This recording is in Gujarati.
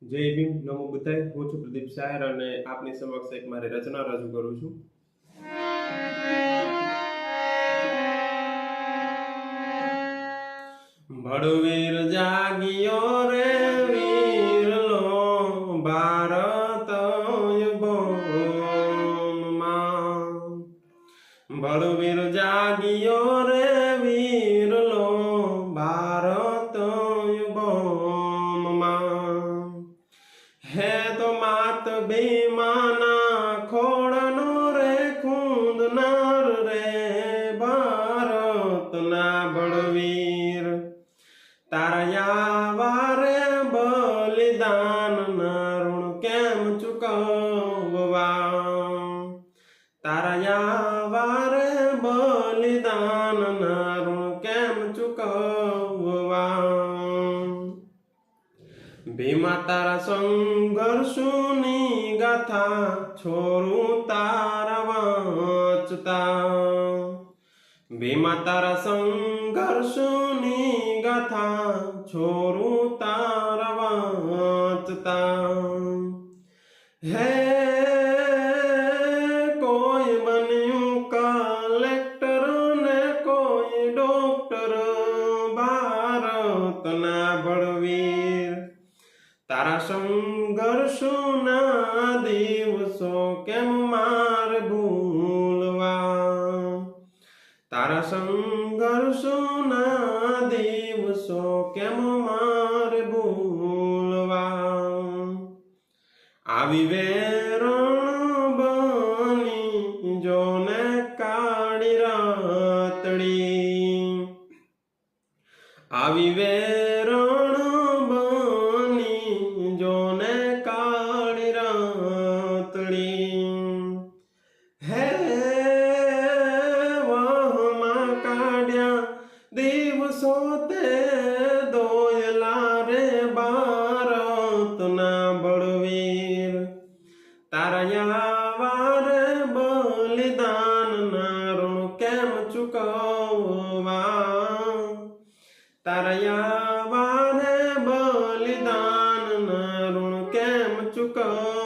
જય ભીમ, નમો બુદ્ધાય। હું છું પ્રદીપ શાયર અને આપની સમક્ષ એક મારી રચના રજૂ કરું છું। ભડવીર જાગિયો રે વીરલો ભારત યુગોમાં। ભડવીર જાગિયો રે વીરલો ભારત યુગોમાં। હે તો માત ભીમાના ખોળનો રે ખૂંદનાર રે ભારતના બળવીર। તારા વારે બલિદાન ના ઋણ કેમ ચૂકવવા। તારા વારે બલિદાન ના ઋણ કેમ ચૂકવવા। ભીમા તારા સંઘર્ષોની ગાથા છોરું તારા વાંચતા। ભીમા તારા સંઘર્ષોની ગાથા છોરું તારા વાંચતા। હે કોઈ બન્યું કલેક્ટર ને કોઈ ડોક્ટર ભારતના બળવીર। તારા સંઘર્ષોના દિવસો કેમ મારે ભૂલવા। તારા સંઘર્ષોના દિવસો કેમ મારે ભૂલવા। આવી વેરણ બની જોને કાળી રાતડી। આવી વેરણ બની જોને કાળી રાતડી। હે વહમાં કાઢ્યા દિવસો તે દોયલા રે ભારતના બળવીર। તારા વારે બલિદાન ના ઋણ કેમ ચૂકવવા। તારા વારે બલિદાન ના ઋણ કેમ ચૂકવવા।